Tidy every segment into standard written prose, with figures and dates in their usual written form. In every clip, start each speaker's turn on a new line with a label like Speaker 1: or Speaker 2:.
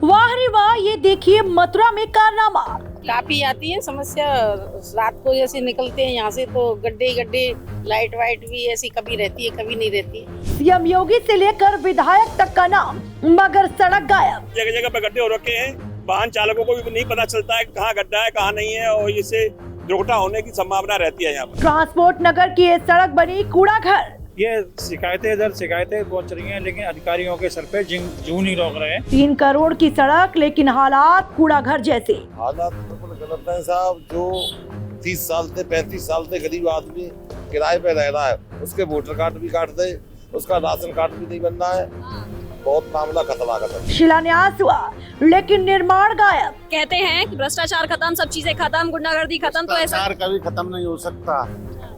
Speaker 1: वाह रे वाह, ये देखिए मथुरा में कारनामा।
Speaker 2: काफी आती है समस्या। रात को जैसे निकलते हैं यहाँ से तो गड्ढे गड्ढे, लाइट वाइट भी ऐसी कभी रहती है कभी नहीं रहती है।
Speaker 1: सीएम योगी से लेकर विधायक तक का नाम, मगर सड़क गायब।
Speaker 3: जगह जगह पे गड्ढे हो रखे हैं, वाहन चालकों को भी नहीं पता चलता है कहाँ गड्ढा है कहाँ नहीं है, और इससे दुर्घटना होने की संभावना रहती है। यहाँ पर
Speaker 1: ट्रांसपोर्ट नगर की ये सड़क बनी कूड़ा घर।
Speaker 4: ये शिकायतें इधर शिकायतें पहुंच रही हैं, लेकिन अधिकारियों के सर पे जूं नहीं रोक रहे हैं।
Speaker 1: 3 करोड़ की सड़क, लेकिन हालात कूड़ा घर जैसे।
Speaker 5: हालात बिल्कुल गलत है साहब। जो 30 साल से 35 साल से गरीब आदमी किराए पे रह रहा है, उसके वोटर कार्ड भी काट दे, उसका राशन कार्ड भी नहीं बन रहा है। बहुत मामला खतरा का।
Speaker 1: शिलान्यास हुआ लेकिन निर्माण गायब।
Speaker 6: कहते हैं कि भ्रष्टाचार खत्म, सब चीजें खत्म, गुंडागर्दी खत्म, तो ऐसा
Speaker 5: कभी खत्म नहीं हो सकता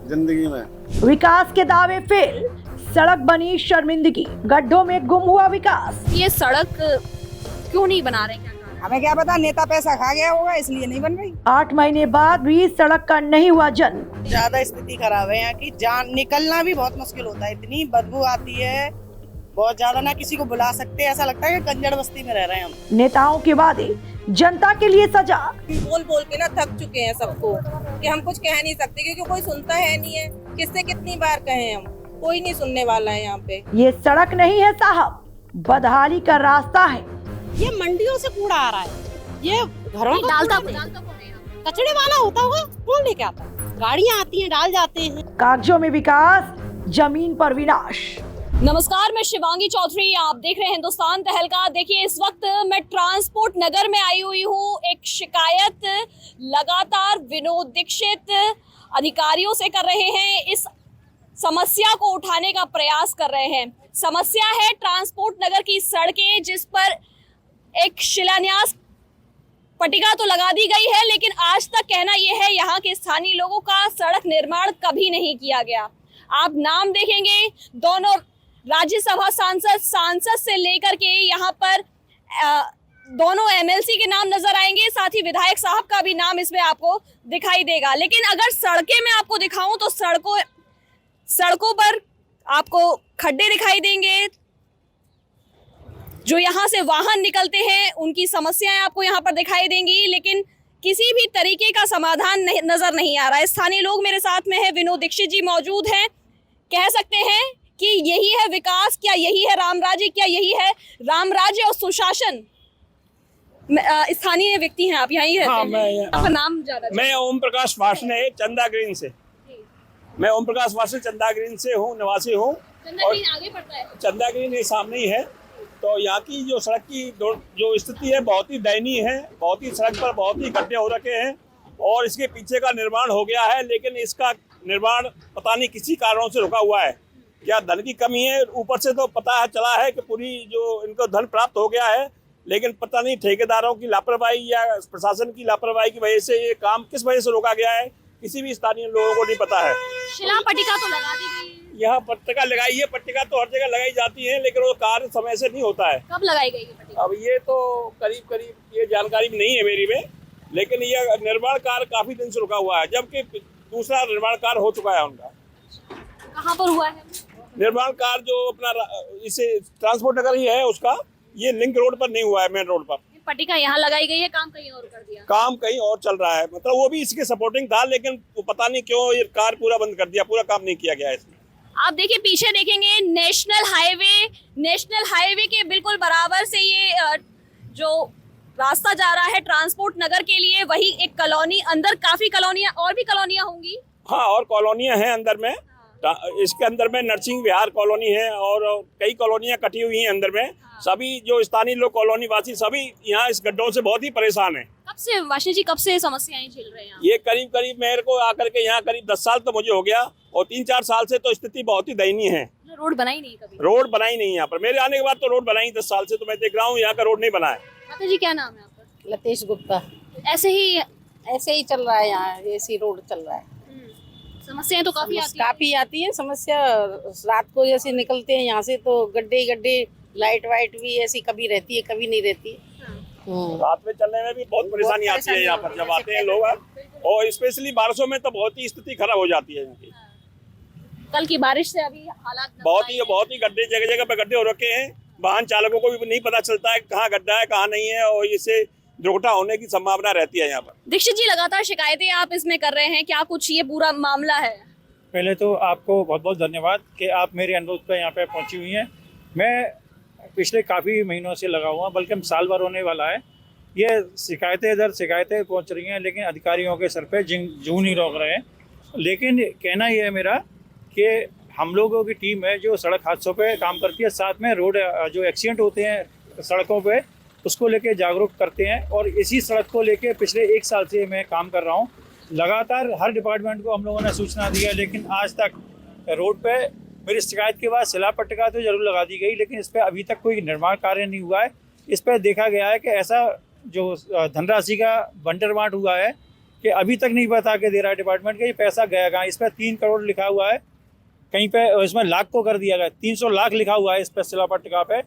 Speaker 5: जिंदगी में।
Speaker 1: विकास के दावे फेल, सड़क बनी शर्मिंदगी, गड्ढों में गुम हुआ विकास।
Speaker 6: ये सड़क क्यों नहीं बना रहे? क्या कारण?
Speaker 2: हमें क्या पता, नेता पैसा खा गया होगा इसलिए नहीं बन रही।
Speaker 1: 8 महीने बाद भी सड़क का नहीं हुआ जन्म।
Speaker 2: ज्यादा स्थिति खराब है यहाँ की, जान निकलना भी बहुत मुश्किल होता है। इतनी बदबू आती है बहुत ज्यादा, ना किसी को बुला सकते, ऐसा लगता है कि कंजड़ बस्ती में रह रहे हैं हम।
Speaker 1: नेताओं के वादे जनता के लिए सजा।
Speaker 2: बोल बोल के ना थक चुके हैं सबको कि हम कुछ कह नहीं सकते, क्योंकि कोई सुनता है नहीं है। किससे कितनी बार कहें हम, कोई नहीं सुनने वाला है यहाँ पे।
Speaker 1: ये सड़क नहीं है साहब, बदहाली का रास्ता है।
Speaker 2: ये मंडियों से कूड़ा आ रहा है, ये घरों का
Speaker 6: डालता
Speaker 2: कूड़ा नहीं।
Speaker 6: कौन है यहाँ?
Speaker 2: कचड़े वाला होता होगा, कौन लेके आता है? गाड़ियाँ आती हैं, डाल जाते हैं।
Speaker 1: कागजों में विकास, जमीन पर विनाश।
Speaker 6: नमस्कार, मैं शिवांगी चौधरी, आप देख रहे हैं हिंदुस्तान तहलका। देखिए, इस वक्त मैं ट्रांसपोर्ट नगर में आई हुई हूँ। एक शिकायत लगातार विनोद दीक्षित अधिकारियों से कर रहे हैं, इस समस्या को उठाने का प्रयास कर रहे हैं। समस्या है ट्रांसपोर्ट नगर की सड़कें, जिस पर एक शिलान्यास पट्टिका तो लगा दी गई है, लेकिन आज तक कहना यह है यहाँ के स्थानीय लोगों का सड़क निर्माण कभी नहीं किया गया। आप नाम देखेंगे, दोनों राज्यसभा सांसद से लेकर के यहाँ पर दोनों एमएलसी के नाम नजर आएंगे, साथ ही विधायक साहब का भी नाम इसमें आपको दिखाई देगा। लेकिन अगर सड़कें मैं आपको दिखाऊं तो सड़कों पर आपको खड्डे दिखाई देंगे। जो यहाँ से वाहन निकलते हैं उनकी समस्याएं आपको यहाँ पर दिखाई देंगी, लेकिन किसी भी तरीके का समाधान नजर नहीं आ रहा है। स्थानीय लोग मेरे साथ में है, विनोद दीक्षित जी मौजूद हैं। कह सकते हैं कि यही है विकास, क्या यही है रामराज्य, क्या यही है रामराज्य और सुशासन? स्थानीय व्यक्ति हैं आप, यहीं रहते हैं? आपका नाम जाना चाहिए।
Speaker 3: मैं ओम प्रकाश वासने, चंदा ग्रीन से। मैं ओम प्रकाश वासने चंदा ग्रीन से हूँ, निवासी हूँ।
Speaker 6: आगे पड़ता है।
Speaker 3: चंदा ग्रीन ये सामने ही है। तो यहाँ की जो सड़क की जो स्थिति है बहुत ही दयनीय है। बहुत ही सड़क पर बहुत ही गड्ढे हो रखे हैं और इसके पीछे का निर्माण हो गया है, लेकिन इसका निर्माण पता नहीं किसी कारणों से रुका हुआ है। क्या धन की कमी है? ऊपर से तो पता चला है कि पूरी जो इनको धन प्राप्त हो गया है, लेकिन पता नहीं ठेकेदारों की लापरवाही या प्रशासन की लापरवाही की वजह से ये काम किस वजह से रोका गया है, किसी भी स्थानीय लोगों को नहीं पता है।
Speaker 6: शिला पट्टिका तो लगा दी गई है।
Speaker 3: यहाँ पट्टिका लगाई है, पट्टिका तो हर जगह लगाई जाती है, लेकिन वो कार्य समय से नहीं होता है।
Speaker 6: कब लगाई गई है पट्टिका?
Speaker 3: अब ये तो करीब ये जानकारी नहीं है मेरी में, लेकिन ये निर्माण कार्य काफी दिन से रुका हुआ है, जबकि दूसरा निर्माण कार्य हो चुका है उनका।
Speaker 6: कहाँ पर हुआ है
Speaker 3: निर्माण कार्य? जो अपना इसे ट्रांसपोर्ट नगर ही है उसका, ये लिंक रोड पर नहीं हुआ है, मेन रोड पर।
Speaker 6: पट्टिका यहाँ लगाई गई है, काम कहीं और कर दिया।
Speaker 3: काम कहीं और चल रहा है, मतलब वो भी इसके सपोर्टिंग था, लेकिन पता नहीं क्यों ये कार्य पूरा बंद कर दिया, पूरा काम नहीं किया गया इसमें।
Speaker 6: आप देखिए, पीछे देखेंगे नेशनल हाईवे के बिल्कुल बराबर से ये जो रास्ता जा रहा है ट्रांसपोर्ट नगर के लिए, वही एक कॉलोनी, अंदर काफी कॉलोनियां और भी कॉलोनियां होंगी।
Speaker 3: हाँ, और कॉलोनियां हैं अंदर में। इसके अंदर में नरसिंह विहार कॉलोनी है और कई कॉलोनियां कटी हुई हैं अंदर में। सभी जो स्थानीय लोग, कॉलोनी वासी, सभी यहाँ इस गड्ढों से बहुत ही परेशान हैं।
Speaker 6: कब से वाशनी जी, कब से समस्याएं झेल रहे हैं?
Speaker 3: ये करीब मेरे को आकर के यहाँ करीब 10 साल तो मुझे हो गया, और 3-4 साल से तो स्थिति बहुत ही दयनीय है।
Speaker 6: रोड बनाई नहीं कभी?
Speaker 3: रोड बनाई नहीं यहाँ पर। मेरे आने के बाद तो रोड बनाई 10 साल से, तो मैं देख रहा हूँ यहाँ का रोड नहीं बना है।
Speaker 6: माता जी, क्या नाम है आपका?
Speaker 2: लतेश गुप्ता।
Speaker 6: ऐसे ही
Speaker 2: चल रहा है यहाँ, ऐसी रोड चल रहा है।
Speaker 6: समस्याएं तो
Speaker 2: काफी आती है समस्या। रात को जैसे निकलते हैं यहाँ से तो गड्ढे गड्ढे, लाइट वाइट भी ऐसी कभी रहती है कभी नहीं रहती है।
Speaker 3: रात में चलने में भी बहुत परेशानी आती है यहाँ पर जब आते हैं लोग, और स्पेशली बारिशों में तो बहुत ही स्थिति खराब हो जाती है इनकी।
Speaker 6: कल की बारिश से अभी हालात
Speaker 3: बहुत ही गड्ढे, जगह जगह पे गड्ढे हो रखे हैं, वाहन चालकों को भी नहीं पता चलता है कहाँ गड्ढा है कहाँ नहीं है, और इससे दुर्घटना होने की संभावना रहती है यहाँ पर।
Speaker 6: दीक्षित जी, लगातार शिकायतें आप इसमें कर रहे हैं, क्या कुछ ये पूरा मामला है?
Speaker 4: पहले तो आपको बहुत बहुत धन्यवाद कि आप मेरे अनुरोध पर यहाँ पे पहुँची हुई हैं। मैं पिछले काफ़ी महीनों से लगा हुआ, बल्कि साल भर होने वाला है। ये शिकायतें इधर शिकायतें पहुँच रही हैं, लेकिन अधिकारियों के सर पे जूं नहीं रोक रहे हैं। लेकिन कहना ये है मेरा कि हम लोगों की टीम है जो सड़क हादसों पे काम करती है, साथ में रोड जो एक्सीडेंट होते हैं सड़कों पे उसको लेके जागरूक करते हैं। और इसी सड़क को लेके पिछले 1 साल से मैं काम कर रहा हूँ। लगातार हर डिपार्टमेंट को हम लोगों ने सूचना दी है, लेकिन आज तक रोड पे मेरी शिकायत के बाद शिला पट्टिका तो जरूर लगा दी गई, लेकिन इस पर अभी तक कोई निर्माण कार्य नहीं हुआ है। इस पर देखा गया है कि ऐसा जो धनराशि का बंटर बांट हुआ है कि अभी तक नहीं बता के दे रहा है डिपार्टमेंट का ये पैसा गया कहाँ। इस पर 3 करोड़ लिखा हुआ है, कहीं पे इसमें लाख को कर दिया गया, 300 लाख लिखा हुआ है इस पर शिला पट्टिका पे।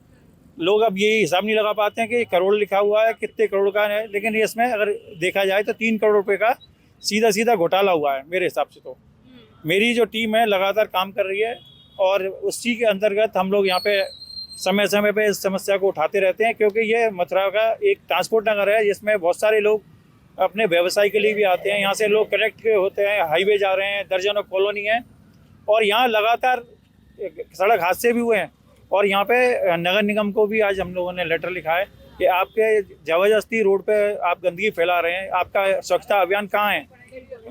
Speaker 4: लोग अब ये हिसाब नहीं लगा पाते हैं कि करोड़ लिखा हुआ है कितने करोड़ का है, लेकिन इसमें अगर देखा जाए तो 3 करोड़ रुपए का सीधा सीधा घोटाला हुआ है मेरे हिसाब से। तो मेरी जो टीम है लगातार काम कर रही है और उसी के अंतर्गत हम लोग यहाँ पे समय समय पे इस समस्या को उठाते रहते हैं, क्योंकि ये मथुरा का एक ट्रांसपोर्ट नगर है जिसमें बहुत सारे लोग अपने व्यवसाय के लिए भी आते हैं। यहाँ से लोग कनेक्ट होते हैं, हाईवे जा रहे हैं, दर्जनों कॉलोनी है और यहाँ लगातार सड़क हादसे भी हुए हैं। और यहाँ पे नगर निगम को भी आज हम लोगों ने लेटर लिखा है कि आपके जबरदस्ती रोड पे आप गंदगी फैला रहे हैं, आपका स्वच्छता अभियान कहाँ है,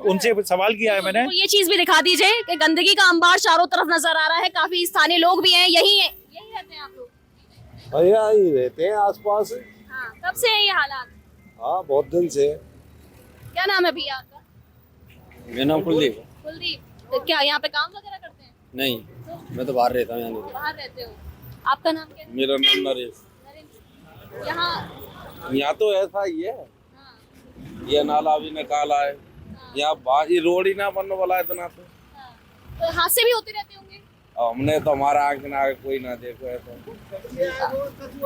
Speaker 4: उनसे सवाल किया है मैंने।
Speaker 6: तो ये चीज भी दिखा दीजिए कि गंदगी का अंबार चारों तरफ नजर आ रहा है, काफी स्थानीय लोग भी हैं, यही रहते हैं आप लोग?
Speaker 5: भैया ही रहते हैं आसपास।
Speaker 6: हाँ, कब से है ये हालात?
Speaker 5: हाँ, बहुत दिन से।
Speaker 6: क्या नाम है भैया आपका?
Speaker 7: मेरा नाम कुलदीप।
Speaker 6: कुलदीप, तो क्या यहाँ पे काम वगैरह करते हैं?
Speaker 7: नहीं, मैं तो बाहर रहता हूँ, यहाँ नहीं।
Speaker 6: बाहर रहते हो? आपका नाम क्या है?
Speaker 7: मेरा नाम नरेश।
Speaker 6: नरेंद्र। यहाँ
Speaker 7: यहाँ तो ऐसा ही है,
Speaker 6: हाँ,
Speaker 7: ये नाला भी निकाला है, यहाँ बाहर रोड ही ना बनने वाला है इतना। तो
Speaker 6: हाँ। तो हादसे भी होते रहते होंगे?
Speaker 7: हमने तो हमारा आँख ना कोई ना देखो है तो।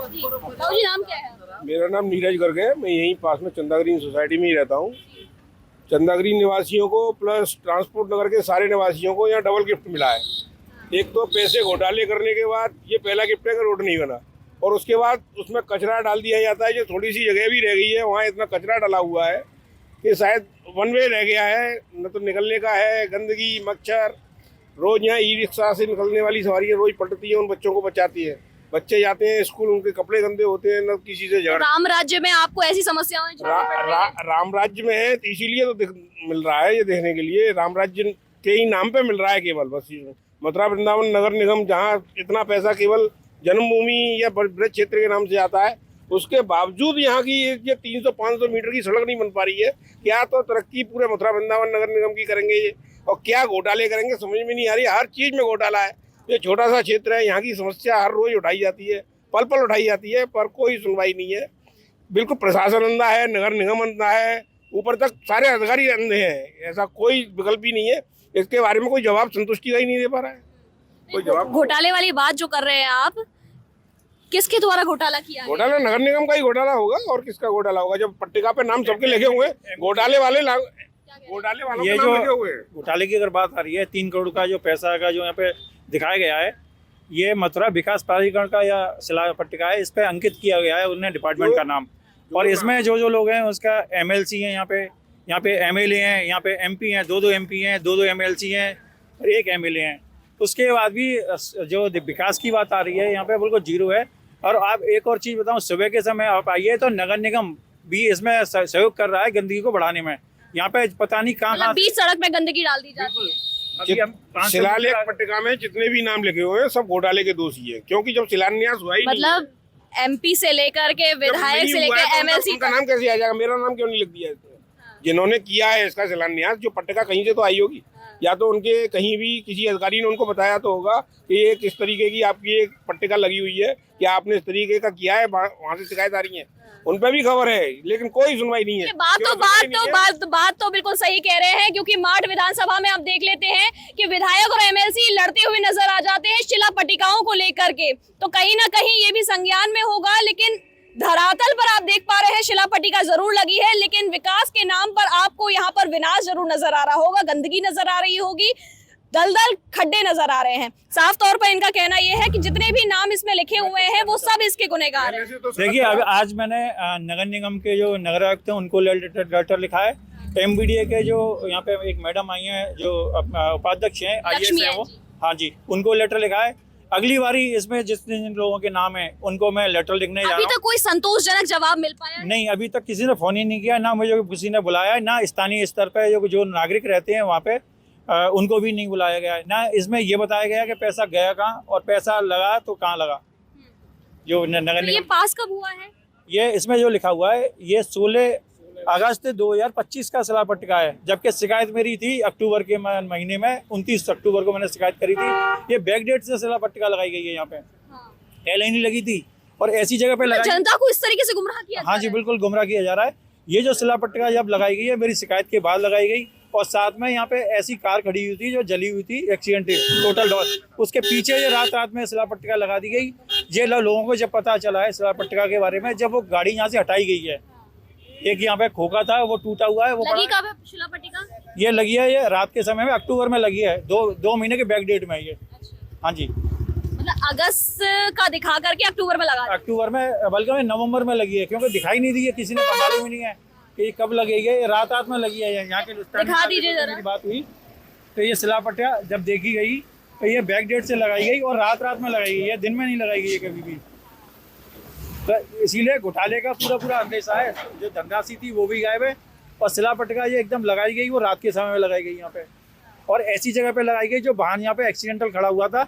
Speaker 6: जी, नाम क्या है?
Speaker 8: मेरा नाम नीरज गर्ग है। मैं यहीं पास में चंदा ग्रीन सोसाइटी में ही रहता हूँ। चंदा ग्रीन निवासियों को प्लस ट्रांसपोर्ट नगर के सारे निवासियों को यहाँ डबल गिफ्ट मिला है। एक तो पैसे घोटाले करने के बाद ये पहला गिफ्ट है कि रोड नहीं बना, और उसके बाद उसमें कचरा डाल दिया जाता है। जो थोड़ी सी जगह भी रह गई है वहाँ इतना कचरा डाला हुआ है कि शायद वन वे रह गया है, न तो निकलने का है। गंदगी, मच्छर, रोज यहाँ ई रिक्शा से निकलने वाली सवारियाँ रोज पलटती है, उन बच्चों को बचाती है। बच्चे जाते हैं स्कूल, उनके कपड़े गंदे होते हैं, न किसी से झगड़ा।
Speaker 6: राम राज्य में आपको ऐसी समस्याएं
Speaker 8: राम राज्य में है तो इसीलिए तो मिल रहा है ये देखने के लिए। राम राज्य के ही नाम पे मिल रहा है केवल, बस मथुरा वृंदावन नगर निगम जहाँ इतना पैसा केवल जन्मभूमि या ब्रज क्षेत्र के नाम से आता है, उसके बावजूद यहाँ की ये 300-500 मीटर की सड़क नहीं बन पा रही है। क्या तो तरक्की पूरे मथुरा वृंदावन नगर निगम की करेंगे ये, और क्या घोटाले करेंगे समझ में नहीं आ रही। हर चीज में घोटाला है। ये छोटा सा क्षेत्र है, यहाँ की समस्या हर रोज उठाई जाती है, पल पल उठाई जाती है, पर कोई सुनवाई नहीं है। बिल्कुल प्रशासन अंधा है, नगर निगम अंधा है, ऊपर तक सारे अधिकारी अंधे हैं। ऐसा कोई विकल्प ही नहीं है। इसके बारे में कोई जवाब संतुष्टि का ही नहीं दे पा रहा है कोई जवाब।
Speaker 6: घोटाले वाली बात जो कर रहे हैं आप, किसके द्वारा घोटाला किया गया?
Speaker 8: घोटाला नगर निगम का ही घोटाला होगा, और किसका घोटाला होगा? जब पट्टिका पे नाम सबके लिखे हुए, घोटाले वालों
Speaker 4: ये
Speaker 8: के
Speaker 4: जो
Speaker 8: नाम लिखे हुए।
Speaker 4: घोटाले की अगर बात आ रही है, 3 करोड़ का जो पैसा का जो यहाँ पे दिखाया गया है, ये मथुरा विकास प्राधिकरण का या शिला पट्टिका है, इस पे अंकित किया गया है उन्हें डिपार्टमेंट का नाम। और इसमें जो लोग हैं उसका MLC है, यहाँ पे MLA हैं, यहाँ पे MP हैं, 2 MP हैं, 2 MLC हैं और 1 MLA हैं। उसके बाद भी जो विकास की बात आ रही है यहाँ पे बिल्कुल जीरो है। और आप एक और चीज़ बताऊँ, सुबह के समय आप आइए तो नगर निगम भी इसमें सहयोग कर रहा है गंदगी को बढ़ाने में। यहाँ पे पता नहीं कहाँ
Speaker 6: बीच सड़क में गंदगी डाल दी जाती है।
Speaker 8: शिलालेख पट्टिका में जितने भी नाम लिखे हुए हैं सब घोटाले के दोषी है, क्योंकि जब शिलान्यास हुआ ही
Speaker 6: मतलब MP से लेकर के विधायक से लेकर MLC
Speaker 8: उनका नाम कैसे आ जाएगा? मेरा नाम क्यों नहीं लिख दिया इसमें? जिन्होंने किया है इसका शिलान्यास, जो पट्टिका कहीं से तो आई होगी, या तो उनके कहीं भी किसी अधिकारी ने उनको बताया तो होगा कि ये किस तरीके की आपकी एक पट्टिका लगी हुई है, क्या आपने इस तरीके का किया है, वहाँ से शिकायत आ रही है, उन पर भी खबर है, लेकिन कोई सुनवाई नहीं है।
Speaker 6: बात तो बिल्कुल सही कह रहे हैं, क्योंकि मार्ट विधानसभा में आप देख लेते हैं कि विधायक और MLC लड़ते हुए नजर आ जाते हैं शिला पट्टिकाओं को लेकर के। तो कहीं ना कहीं ये भी संज्ञान में होगा, लेकिन धरातल पर आप देख पा रहे हैं शिला पट्टिका जरूर लगी है, लेकिन विकास के नाम पर आपको यहाँ पर विनाश जरूर नजर आ रहा होगा, गंदगी नजर आ रही होगी। दलदल खड्डे नजर आ रहे हैं। साफ तौर पर इनका कहना यह है कि जितने भी नाम इसमें लिखे हुए हैं वो सब इसके गुनहगार हैं।
Speaker 4: देखिए, अब आज मैंने नगर निगम के जो नगर आयुक्त हैं उनको लेटर लिखा है। एमबीडीए के जो यहाँ पे एक मैडम आई हैं जो उपाध्यक्ष हैं आईएएस हैं वो, हाँ जी, उनको लेटर लिखा है। अगली बारी इसमें जितने जिन लोगों के नाम है उनको मैं लेटर लिखने जा रहा हूँ।
Speaker 6: अभी तक कोई संतोषजनक जवाब मिल पाया
Speaker 4: नहीं, अभी तक किसी ने फोन ही नहीं किया, ना मुझे किसी ने बुलाया, ना स्थानीय स्तर पे जो नागरिक रहते हैं वहाँ पे उनको भी नहीं बुलाया गया है। ना इसमें ये बताया गया कि पैसा गया कहाँ और पैसा लगा तो कहाँ लगा। जो नगर
Speaker 6: तो ये पास कब हुआ है?
Speaker 4: ये इसमें जो लिखा हुआ है ये 16 अगस्त 2025 का शिला पट्टिका है, जबकि शिकायत मेरी थी अक्टूबर के महीने में 29 अक्टूबर को मैंने शिकायत करी थी। ये बैक डेट से शिला पट्टिका लगाई गई है यहाँ पे, पहले नहीं लगी थी और ऐसी जगह पे लगाई।
Speaker 6: जनता को इस तरीके से गुमराह किया जा
Speaker 4: हाँ जी, बिल्कुल गुमराह किया जा रहा है। ये जो शिला पट्टिका जब लगाई गई है मेरी शिकायत के बाद लगाई गई और साथ में यहाँ पे ऐसी कार खड़ी हुई थी जो जली हुई थी, एक्सीडेंटल टोटल लॉस, उसके पीछे ये रात में शिला पट्टिका लगा दी गई। ये लोगों को जब पता चला है शिला पट्टिका के बारे में, जब वो गाड़ी यहाँ से हटाई गई है, एक यहाँ पे खोखा था वो टूटा हुआ है, वो
Speaker 6: लगी कब है शिला पट्टिका?
Speaker 4: ये लगी है ये रात के समय में, अक्टूबर में लगी है, दो महीने के बैक डेट में ये। हाँ जी,
Speaker 6: मतलब अगस्त का दिखा करके अक्टूबर में लगा,
Speaker 4: अक्टूबर में बल्कि नवंबर में लगी है, क्योंकि दिखाई नहीं दी है, किसी ने मालूम ही नहीं है कि कब लगेगी। ये रात में लगी है। यहाँ के
Speaker 6: दिखा दीजिए जरा।
Speaker 4: बात हुई तो ये शिला पट्टिका जब देखी गई तो ये बैक डेट से लगाई गई और रात में लगाई गई है, दिन में नहीं लगाई गई है कभी भी। तो इसीलिए घोटाले का पूरा अंदेशा है। जो धनराशि थी वो भी गायब है और शिला पट्टिका ये एकदम लगाई गई वो रात के समय में लगाई गई यहाँ पे, और ऐसी जगह पे लगाई गई जो वाहन यहाँ पे एक्सीडेंटल खड़ा हुआ था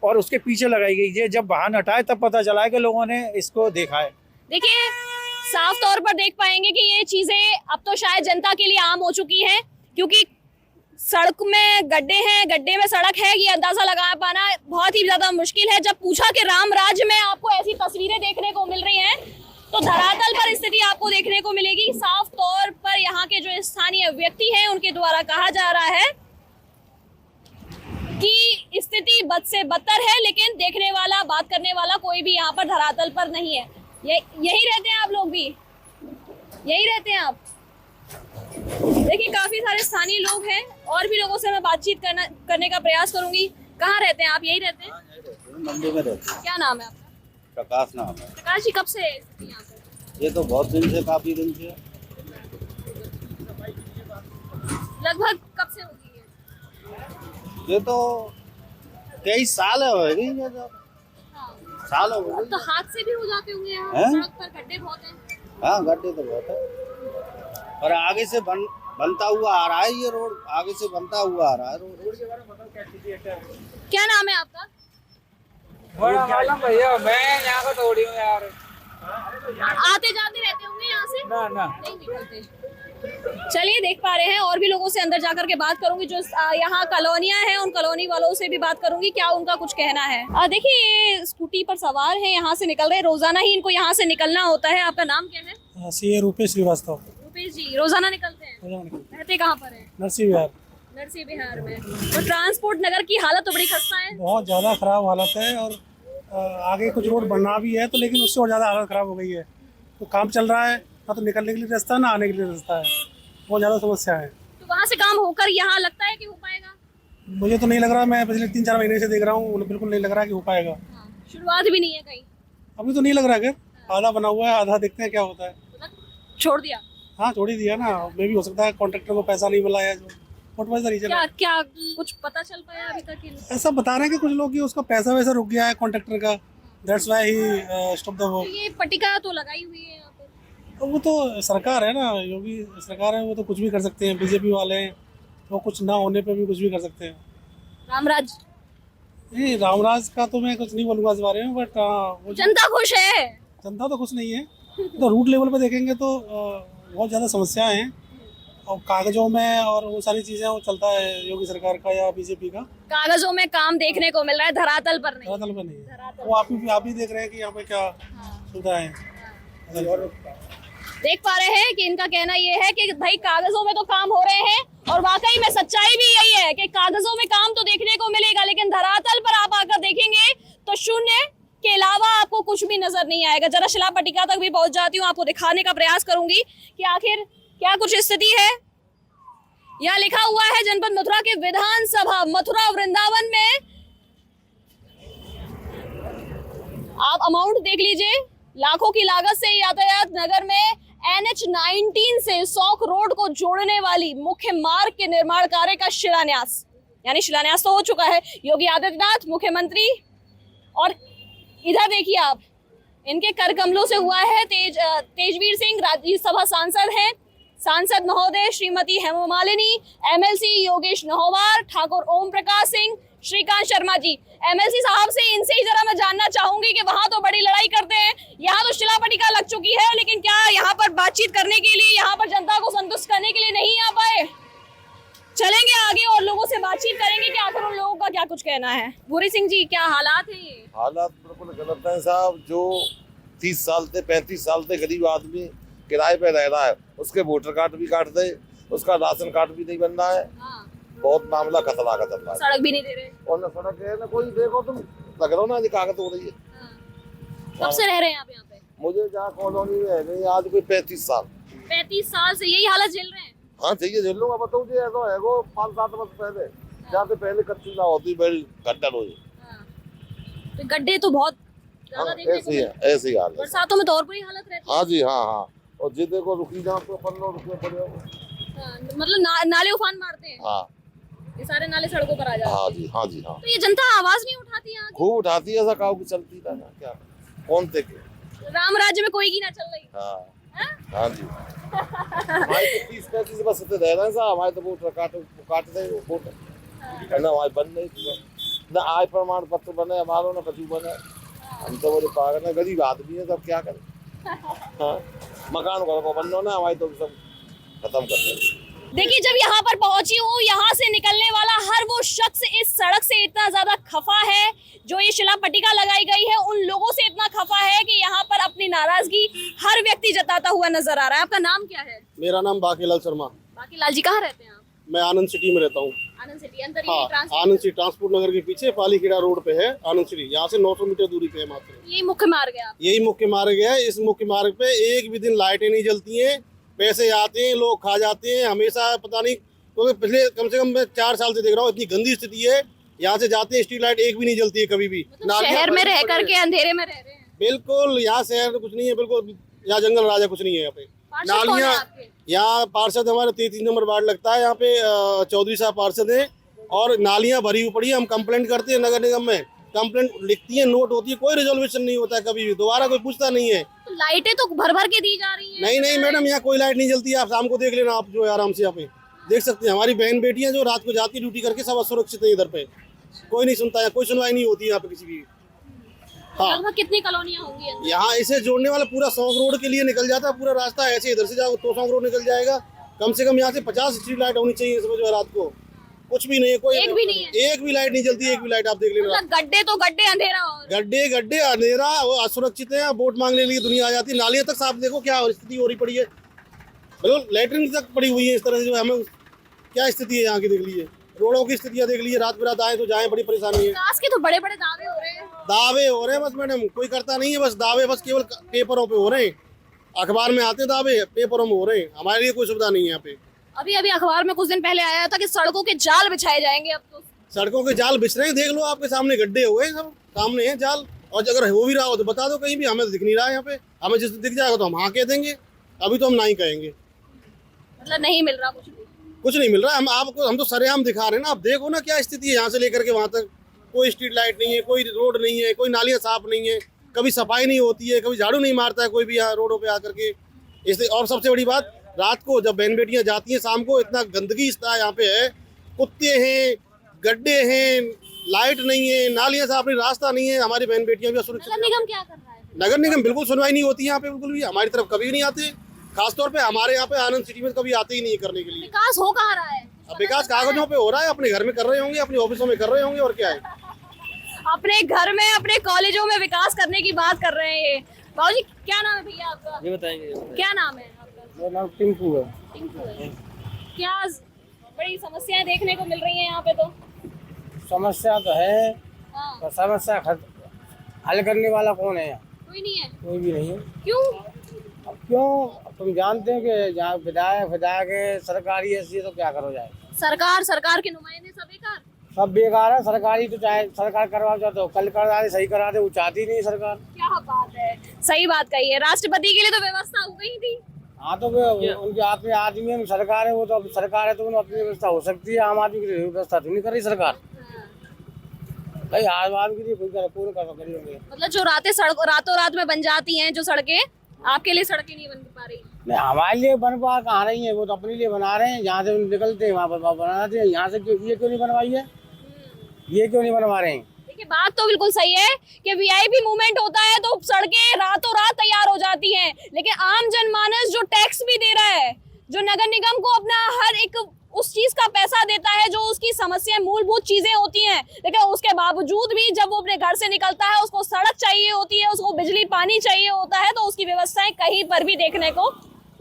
Speaker 4: और उसके पीछे लगाई गई। ये जब वाहन हटाए तब पता चला है कि लोगों ने इसको देखा है।
Speaker 6: देखिए, साफ तौर पर देख पाएंगे कि ये चीजें अब तो शायद जनता के लिए आम हो चुकी हैं, क्योंकि सड़क में गड्ढे हैं, गड्ढे में सड़क है, ये अंदाजा लगा पाना बहुत ही ज्यादा मुश्किल है। जब पूछा कि राम राज्य में आपको ऐसी तस्वीरें देखने को मिल रही हैं, तो धरातल पर स्थिति आपको देखने को मिलेगी। साफ तौर पर यहाँ के जो स्थानीय व्यक्ति हैं उनके द्वारा कहा जा रहा है कि स्थिति बद से बदतर है, लेकिन देखने वाला, बात करने वाला कोई भी यहाँ पर धरातल पर नहीं है। यही रहते हैं आप लोग भी, यही रहते हैं आप। देखिए, काफी सारे स्थानीय लोग हैं और भी लोगों से मैं बातचीत करने का प्रयास करूंगी। कहाँ रहते हैं आप? यही रहते हैं?
Speaker 9: मंडी में रहते हैं।
Speaker 6: क्या नाम है आपका?
Speaker 9: प्रकाश नाम है।
Speaker 6: प्रकाश जी, कब से यहाँ पे?
Speaker 9: ये तो बहुत दिन से, काफी दिन से।
Speaker 6: लगभग कब से होगी ये?
Speaker 9: ये तो कई साल होगी, साल हो गए।
Speaker 6: अब तो हादसे भी हो जाते होंगे यहाँ,
Speaker 9: हैं?
Speaker 6: सड़क पर गड्ढे बहुत हैं।
Speaker 9: हाँ, गड्ढे तो बहुत है और आगे से बनता हुआ आ रहा है ये रोड, आगे से बनता हुआ आ रहा है रोड।
Speaker 6: क्या नाम है आपका?
Speaker 10: भैया, मैं यहाँ का तोड़ी हूँ यार।
Speaker 6: आते जाते रहते होंगे यहाँ से?
Speaker 10: ना
Speaker 6: नहीं निकलते। चलिए, देख पा रहे हैं और भी लोगों से अंदर जाकर के बात करूंगी। जो यहाँ कॉलोनियां हैं उन कॉलोनी वालों से भी बात करूंगी, क्या उनका कुछ कहना है। देखिए, ये स्कूटी पर सवार हैं, यहाँ से निकल रहे हैं। रोजाना ही इनको यहाँ से निकलना होता है। आपका नाम क्या है?
Speaker 11: सी रूपेश श्रीवास्तव।
Speaker 6: रूपेश जी, रोजाना निकलते हैं? रहते कहाँ पर है?
Speaker 11: नरसी विहार।
Speaker 6: नरसी विहार में। तो ट्रांसपोर्ट नगर की हालत तो बड़ी खस्ता है,
Speaker 11: बहुत ज़्यादा खराब हालत है और आगे कुछ रोड बनना भी है तो लेकिन उससे और ज़्यादा हालत खराब हो गई है। तो काम चल रहा है, ना तो निकलने के लिए रास्ता, ना आने के लिए रास्ता है। बहुत ज़्यादा समस्या है।
Speaker 6: तो वहाँ से काम होकर यहाँ लगता है कि हो पाएगा?
Speaker 11: मुझे तो नहीं लग रहा, मैं पिछले 3-4 महीने से देख रहा हूँ, बिल्कुल नहीं लग रहा कि हो पाएगा।
Speaker 6: शुरुआत भी नहीं है कहीं?
Speaker 11: अभी तो नहीं लग रहा, अगर आधा बना हुआ है, आधा देखते हैं क्या होता है।
Speaker 6: छोड़ दिया?
Speaker 11: हाँ, छोड़ ही दिया ना। मे भी हो सकता है कॉन्ट्रैक्टर को पैसा नहीं मिला है।
Speaker 6: क्या कुछ पता चल पाया अभी तक?
Speaker 11: ऐसा बता रहे हैं कि कुछ लोग, उसका पैसा वैसा रुक गया है कॉन्ट्रैक्टर का, that's why he stop the work.
Speaker 6: ये पट्टिका तो लगाई हुई है यहाँ पर।
Speaker 11: वो तो सरकार है ना, योगी सरकार है, वो तो कुछ भी कर सकते हैं। बीजेपी वाले हैं वो कुछ ना होने पे भी कुछ भी कर सकते हैं।
Speaker 6: रामराज?
Speaker 11: नहीं, रामराज का तो मैं कुछ नहीं बोलूँगा इस बारे में, बट वो
Speaker 6: जनता खुश है?
Speaker 11: जनता तो खुश नहीं है। तो रूट लेवल पे देखेंगे तो बहुत ज़्यादा समस्याएं हैं और कागजों में और वो सारी चीज़ें वो चलता है योगी सरकार का या बीजेपी का।
Speaker 6: कागजों में काम देखने को मिल रहा है, धरातल पर नहीं।
Speaker 11: धरातल पर नहीं है। वो आप ही देख रहे हैं कि यहाँ पे क्या सुविधा है।
Speaker 6: देख पा रहे हैं कि इनका कहना ये है कि भाई कागजों में तो काम हो रहे हैं और वाकई में सच्चाई भी यही है कि कागजों में काम तो देखने को मिलेगा, लेकिन धरातल पर आप आकर देखेंगे तो शून्य के अलावा आपको कुछ भी नजर नहीं आएगा। जरा शिला पट्टिका तक भी पहुंच जाती हूँ, आपको दिखाने का प्रयास करूंगी कि आखिर क्या कुछ स्थिति है। यहाँ लिखा हुआ है जनपद मथुरा के विधानसभा मथुरा वृंदावन में। आप अमाउंट देख लीजिए, लाखों की लागत से यातायात नगर में NH-19 से सौक रोड को जोड़ने वाली मुख्य मार्ग के निर्माण कार्य का शिलान्यास, यानी शिलान्यास तो हो चुका है। योगी आदित्यनाथ मुख्यमंत्री, और इधर देखिए आप, इनके कर कमलों से हुआ है। तेजवीर सिंह राज्यसभा सांसद हैं, सांसद महोदय श्रीमती हेमा मालिनी, MLC योगेश नहोवार, ठाकुर ओम प्रकाश सिंह, श्रीकांत शर्मा जी। MLC साहब से इनसे ही जरा मैं जानना चाहूंगी कि वहां तो बड़ी लड़ाई करते हैं, यहाँ तो शिलापट्टिका लग चुकी है, लेकिन क्या यहाँ पर बातचीत करने के लिए, यहाँ पर जनता को संतुष्ट करने के लिए नहीं आ पाए? चलेंगे आगे और लोगों से बातचीत करेंगे कि आखिर उन लोगों का क्या कुछ कहना है। भूरी सिंह जी, क्या हालात है ये?
Speaker 5: हालात बिल्कुल गलत है साहब। जो 30 साल से 35 साल से गरीब आदमी किराए पे रह रहा है, उसके वोटर कार्ड भी काट दे, उसका राशन कार्ड भी नहीं बन रहा है। बहुत मामला खतरा का चल रहा है।
Speaker 6: सड़क भी नहीं दे रहे,
Speaker 5: और न सड़क है ना कोई, देखो तुम लग रहा हो ना कागज हो रही है।
Speaker 6: कब से रह रहे हैं आप यहाँ पे?
Speaker 5: मुझे जहाँ कॉलोनी में है नहीं, आज कोई 35 साल।
Speaker 6: 35 साल से यही हालत झेल रहे हैं?
Speaker 5: हाँ चाहिए झेल लूंगा, बताऊँ जी ऐसा है वो 5-7 वर्ष पहले, जहाँ से पहले कच्ची ना होती बड़ी गड्ढा रोजी।
Speaker 6: तो गड्ढे तो बहुत ज्यादा देखने को मिलते हैं।
Speaker 5: ऐसी हालत,
Speaker 6: बरसातों में तो और बुरी हालत रहती है।
Speaker 5: हाँ जी हाँ। और जिदे को रुकी जाओ तो 15 रुपये पड़े,
Speaker 6: मतलब नाले उफान मारते हैं।
Speaker 5: हाँ,
Speaker 6: ये सारे नाले सड़कों पर आ जाते हैं।
Speaker 5: हाँ जी हाँ जी हाँ।
Speaker 6: तो ये जनता आवाज नहीं उठाती यहाँ की?
Speaker 5: खूब उठाती है, ऐसा काऊ की चलती था ना, क्या कौन थे के
Speaker 6: राम राज्य में कोई की ना चल रही।
Speaker 5: हाँ जी। हमारे तो 30-35 बस से रह रहे हैं साहब, हमारे तो वोटर काट दे वोटर ना, हमारे बन नहीं ना, आय प्रमाण पत्र बने हमारा, ना कछु बने। हम तो बोले पागल है, गरीब आदमी है, सब क्या करें। हाँ, मकान घर को बनना ना, हमारे तो सब खत्म कर दें।
Speaker 6: देखिए, जब यहाँ पर पहुंची हूँ, यहाँ से निकलने वाला हर वो शख्स इस सड़क से इतना ज्यादा खफा है, जो ये शिलापट्टिका लगाई गई है उन लोगों से इतना खफा है कि यहाँ पर अपनी नाराजगी हर व्यक्ति जताता हुआ नजर आ रहा है। आपका नाम क्या है?
Speaker 12: मेरा नाम बाकीलाल शर्मा।
Speaker 6: बाकीलाल जी, कहाँ रहते हैं आप?
Speaker 12: मैं आनंद सिटी में रहता हूँ।
Speaker 6: आनंद सिटी अंदर?
Speaker 12: हाँ, आनंद सिटी ट्रांसपोर्ट नगर के पीछे पालीखेड़ा रोड पे है आनंद सिटी। यहाँ से 900 मीटर दूरी पे है मात्र।
Speaker 6: यही मुख्य मार्ग है?
Speaker 12: यही मुख्य मार्ग है। इस मुख्य मार्ग पे एक भी दिन लाइटें नहीं जलती हैं, पैसे आते हैं, लोग खा जाते हैं हमेशा, पता नहीं, क्योंकि पिछले कम से कम मैं 4 साल से देख रहा हूँ, इतनी गंदी स्थिति है। यहाँ से जाते हैं, स्ट्रीट लाइट एक भी नहीं जलती है कभी भी।
Speaker 6: शहर में रह करके अंधेरे में रह रहे हैं?
Speaker 12: बिल्कुल, यहाँ शहर में कुछ नहीं है, बिल्कुल यहाँ जंगल राजा कुछ नहीं है। यहाँ पे नालियाँ, यहाँ पार्षद हमारे 33 नंबर वार्ड लगता है, यहाँ पे चौधरी साहब पार्षद हैं, और नालियाँ भरी हुई पड़ी है। हम कंप्लेंट करते हैं नगर निगम में, कंप्लेंट लिखती है, नोट होती है, कोई रिजोल्यूशन नहीं होता है कभी भी, दोबारा कोई पूछता नहीं है।
Speaker 6: तो लाइटें तो भर भर के दी जा रही हैं।
Speaker 12: नहीं मैडम, यहाँ कोई लाइट नहीं जलती है। आप शाम को देख लेना, आप जो आराम से यहाँ पे देख सकते हैं। हमारी बहन बेटियां जो रात को जाती है ड्यूटी करके, सब असुरक्षित है इधर पे, कोई नहीं सुनता है, कोई सुनवाई नहीं होती है यहाँ पे किसी की। हाँ,
Speaker 6: लगभग कितनी कॉलोनियां होंगी
Speaker 12: यहाँ? इसे जोड़ने वाला पूरा सौंग रोड के लिए निकल जाता है पूरा रास्ता, ऐसे इधर से जाओ तो सौंग रोड निकल जाएगा। कम से कम यहाँ से 50 स्ट्रीट लाइट होनी चाहिए इसमें, जो है रात को कुछ भी नहीं है, कोई
Speaker 6: एक भी नहीं है,
Speaker 12: एक भी लाइट नहीं जलती, एक भी लाइट आप देख लेना।
Speaker 6: गड्ढे तो गड्ढे, अंधेरा और
Speaker 12: गड्ढे अंधेरा, वो असुरक्षित है। वोट मांगने के लिए दुनिया आ जाती है। नालियां तक साफ देखो क्या स्थिति हो रही पड़ी है, बिल्कुल लैट्रिन तक पड़ी हुई है इस तरह से। जो हमें क्या स्थिति है यहाँ की देख लीजिए, रोडों की स्थितियाँ देख लीजिए, रात बिरात आए तो जाए, बड़ी परेशानी है।
Speaker 6: विकास के तो बड़े बड़े दावे हो रहे हैं।
Speaker 12: दावे हो रहे हैं बस मैडम, कोई करता नहीं है, बस दावे बस केवल पेपरों पे हो रहे हैं, अखबार में आते दावे, पेपरों में हो रहे हैं। हमारे लिए कोई सुविधा नहीं है यहाँ पे।
Speaker 6: अभी अखबार में कुछ दिन पहले आया था कि सड़कों के जाल बिछाए जाएंगे। अब तो
Speaker 12: सड़कों के जाल बिछ रहे हैं, देख लो आपके सामने गड्ढे हुए सब सामने हैं जाल, और अगर हो भी रहा हो तो बता दो कहीं भी, हमें तो दिख नहीं रहा है यहाँ पे। हमें जिस दिख जाएगा तो हम हाँ कह देंगे, अभी तो हम ना ही कहेंगे।
Speaker 6: मतलब नहीं मिल रहा
Speaker 12: कुछ नहीं मिल रहा। हम तो सरेआम दिखा रहे हैं ना, आप देखो ना क्या स्थिति है यहाँ से लेकर के वहाँ तक। कोई स्ट्रीट लाइट नहीं है, कोई रोड नहीं है, कोई नालियाँ साफ नहीं है, कभी सफाई नहीं होती है, कभी झाड़ू नहीं मारता है कोई भी यहाँ रोडों पे आकर के। इसलिए, और सबसे बड़ी बात, रात को जब बहन बेटियाँ जाती हैं शाम को, इतना गंदगी यहाँ पे है, कुत्ते हैं, गड्ढे हैं, लाइट नहीं है, नालियाँ साफ नहीं, रास्ता नहीं है। हमारी बहन बेटियाँ भी असुरक्षित।
Speaker 6: नगर निगम क्या कर रहा है?
Speaker 12: नगर निगम बिल्कुल सुनवाई नहीं होती यहाँ पे, बिल्कुल भी हमारी तरफ कभी नहीं आते। खासतौर पे हमारे यहाँ पे आनंद सिटी में कभी आते ही नहीं करने के लिए।
Speaker 6: विकास हो कहाँ रहा है?
Speaker 12: अब विकास कागजों पे हो रहा है, अपने घर में कर रहे होंगे, अपने ऑफिसों में कर रहे होंगे, और क्या है।
Speaker 6: अपने घर में, अपने कॉलेजों में विकास करने की बात कर रहे हैं ये। बाबूजी, क्या नाम है भैया आपका?
Speaker 10: ये बताएंगे।
Speaker 6: क्या नाम है आपका?
Speaker 10: मेरा नाम टिंकू है।
Speaker 6: टिंकू है। क्या बड़ी समस्याएं देखने को मिल रही हैं यहाँ पे? तो
Speaker 10: समस्या तो है,
Speaker 6: हाँ।
Speaker 10: पर समस्या हल करने वाला कौन है यहाँ?
Speaker 6: कोई नहीं है।
Speaker 10: कोई भी नहीं है।
Speaker 6: क्यों?
Speaker 10: अब क्यों, अब तुम जानते हैं कि जहाँ विधायक है, सरकारी ऐसी है तो क्या करो जाए।
Speaker 6: सरकार के नुमाइंदे सब बेकार,
Speaker 10: सब बेकार है। सरकारी तो चाहे सरकार करवा चाहे तो कल करा दे, सही करा दे, वो चाहती नहीं सरकार।
Speaker 6: क्या बात है, सही बात कही है। राष्ट्रपति के लिए तो व्यवस्था हो गई थी।
Speaker 10: हाँ तो उनके हाथ में आदमी में सरकार है, वो तो अब सरकार है तो उन्हें अपनी व्यवस्था हो सकती है। आम आदमी की व्यवस्था तो नहीं कर रही सरकार। भाई आम आदमी के लिए पूरे करी होंगे।
Speaker 6: मतलब जो रातों रात में बन जाती हैं जो सड़कें, आपके लिए सड़कें नहीं बन पा रही।
Speaker 10: नहीं, हमारे लिए बन पा कहाँ रही है, वो तो अपने लिए बना रहे हैं। जहाँ से निकलते हैं वहाँ पर बनाते हैं। यहाँ से ये क्यों नहीं बनवाई है, ये क्यों नहीं बनवा रहे हैं?
Speaker 6: देखिए बात तो बिल्कुल सही है कि वीआईपी मूवमेंट होता है तो सड़कें रातों रात तैयार हो जाती हैं, लेकिन आम जनमानस जो टैक्स भी दे रहा है, जो नगर निगम को अपना हर एक उस चीज का पैसा देता है जो उसकी समस्या मूलभूत चीजें होती हैं, लेकिन उसके बावजूद भी जब वो अपने घर से निकलता है उसको सड़क चाहिए होती है, उसको बिजली पानी चाहिए होता है, तो उसकी व्यवस्थाएं कहीं पर भी देखने को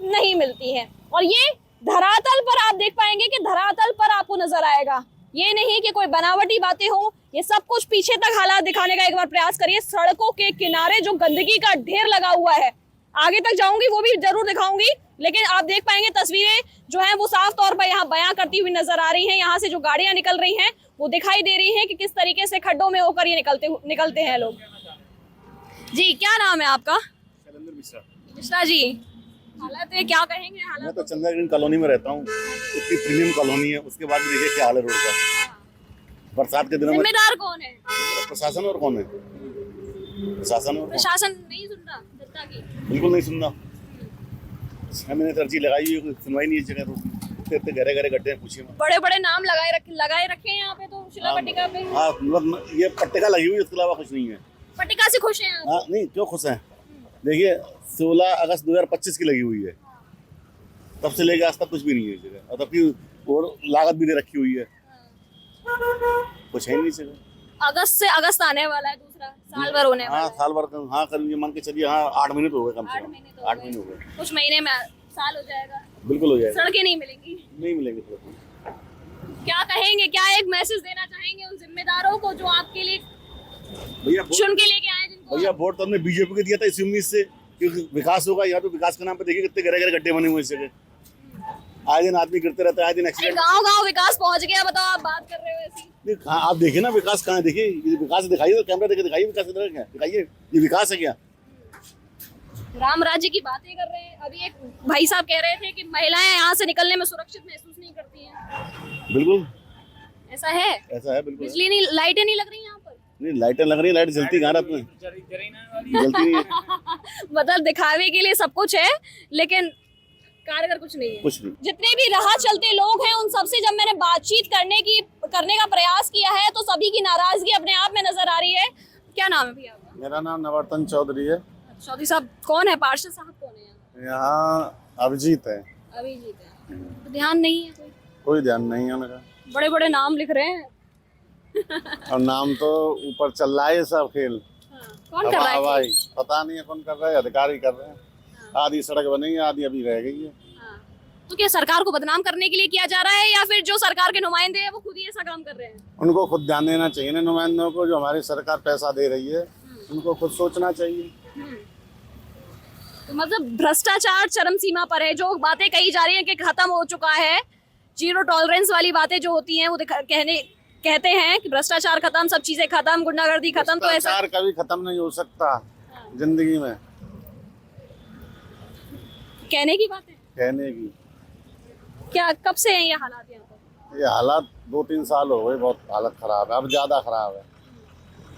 Speaker 6: नहीं मिलती है। और ये धरातल पर आप देख पाएंगे कि धरातल पर आपको नजर आएगा, ये नहीं कि कोई बनावटी बातें हो। ये सब कुछ पीछे तक हालात दिखाने का एक बार प्रयास करिए। सड़कों के किनारे जो गंदगी का ढेर लगा हुआ है, आगे तक जाऊंगी वो भी जरूर दिखाऊंगी, लेकिन आप देख पाएंगे तस्वीरें जो हैं वो साफ तौर पर यहाँ बयां करती हुई नजर आ रही हैं। यहाँ से जो गाड़ियां निकल रही हैं वो दिखाई दे रही हैं कि किस तरीके से खड्डों में होकर ये निकलते हैं लोग। जी क्या नाम है आपका? मिश्रा जी, हालत है, क्या कहेंगे हालत?
Speaker 13: मैं तो चंद्रा ग्रीन कॉलोनी में रहता हूँ, इतनी प्रीमियम कॉलोनी है, उसके बाद भी देखिए क्या हाल है रोड का। बरसात के दिनों में
Speaker 6: जिम्मेदार कौन है?
Speaker 13: प्रशासन और कौन है?
Speaker 6: प्रशासन नहीं सुन रहा जनता की,
Speaker 13: बिल्कुल नहीं सुन रहा। मैंने अर्जी लगाई हुई, सुनवाई नहीं है जगह तो इतने गहरे गहरे गड्ढे हैं, पूछिए मत।
Speaker 6: बड़े बड़े नाम लगाए रखे हैं यहाँ पे तो शिला पट्टिका पे।
Speaker 13: हाँ मतलब ये पट्टिका लगी हुई है, इसके अलावा कुछ नहीं है।
Speaker 6: पट्टिका से खुश हैं?
Speaker 13: हाँ नहीं, क्यों खुश हैं? देखिए 16 अगस्त 2025 की लगी हुई है, तब से लेके आज तक कुछ भी नहीं है इस जगह, और तब की और लागत भी दे रखी हुई है, कुछ है नहीं इस जगह।
Speaker 6: अगस्त आने वाला है, दूसरा साल भर होने वाला है।
Speaker 13: साल भर, हाँ करीब मान के चलिए, हाँ 8 महीने तो हो गए कम से कम, 8 महीने हो गए।
Speaker 6: कुछ महीने में साल हो जाएगा,
Speaker 13: बिल्कुल हो जाएगा।
Speaker 6: सड़कें नहीं मिलेंगी,
Speaker 13: नहीं मिलेंगी सड़कें।
Speaker 6: क्या कहेंगे, क्या एक मैसेज देना चाहेंगे उन जिम्मेदारों को जो आपके लिए
Speaker 13: भैया
Speaker 6: चुन के लेके आए? जिनको
Speaker 13: भैया वोट तो हमने बीजेपी को दिया था इसी उम्मीद से कि विकास होगा। यहाँ पे विकास के नाम पे देखिए कितने गहरे गहरे गड्ढे बने हुए इस जगह, आए दिन आदमी गिरते रहता है, आए दिन एक्सीडेंट।
Speaker 6: गाँव विकास पहुंच गया, बताओ आप बात कर रहे हो ऐसी।
Speaker 13: हाँ आप देखिए ना विकास कहाँ है, देखिए ये विकास दिखाइए, तो कैमरा देके दिखाइए विकास किधर है, दिखाइए ये विकास है क्या?
Speaker 6: राम राज्य की बातें कर रहे हैं। अभी एक भाई साहब कह रहे थे कि महिलाएं यहाँ से निकलने में सुरक्षित महसूस नहीं करती हैं।
Speaker 13: बिल्कुल
Speaker 6: ऐसा है,
Speaker 13: ऐसा है बिल्कुल।
Speaker 6: बिजली नहीं, लाइटें नहीं लग रही यहाँ पर?
Speaker 13: नहीं लाइटें लग रही है, लाइट जलती कहाँ रात में, जलती नहीं है।
Speaker 6: मतलब दिखावे के लिए सब कुछ है लेकिन कारगर कुछ नहीं है।
Speaker 13: कुछ नहीं।
Speaker 6: जितने भी राह चलते लोग हैं उन सबसे जब मैंने बातचीत करने का प्रयास किया है तो सभी की नाराजगी अपने आप में नजर आ रही है। क्या नाम है भैया आपका?
Speaker 14: मेरा नाम नवर्तन चौधरी है।
Speaker 6: चौधरी साहब कौन है? पार्षद साहब कौन है
Speaker 14: यहाँ? अभिजीत है।
Speaker 6: अभिजीत है, तो ध्यान नहीं है
Speaker 14: कोई ध्यान नहीं है उनका।
Speaker 6: बड़े बड़े नाम लिख रहे हैं
Speaker 14: और नाम तो ऊपर चल रहा है सब खेल।
Speaker 6: कौन कर रहा है?
Speaker 14: पता नहीं है कौन कर रहा है, अधिकारी कर रहे हैं। आधी सड़क बनी है, आधी अभी रह गई है।
Speaker 6: तो क्या सरकार को बदनाम करने के लिए किया जा रहा है या फिर जो सरकार के नुमाइंदे हैं वो खुद ही ऐसा काम कर रहे हैं?
Speaker 14: उनको खुद ध्यान देना चाहिए ना नुमाइंदों को, जो हमारी सरकार पैसा दे रही है उनको खुद सोचना चाहिए।
Speaker 6: तो मतलब भ्रष्टाचार चरम सीमा पर है। जो बातें कही जा रही है कि खत्म हो चुका है, जीरो टॉलरेंस वाली बातें जो होती हैं वो कहते हैं कि भ्रष्टाचार खत्म, सब चीजें खत्म, गुंडागर्दी खत्म, तो ऐसा
Speaker 14: कभी खत्म नहीं हो सकता जिंदगी में।
Speaker 6: कहने की बात है,
Speaker 14: कहने की।
Speaker 6: क्या कब से हैं ये हालात यहाँ पर?
Speaker 14: ये हालात 2-3 साल हो गए, बहुत हालत खराब है, अब ज्यादा खराब है।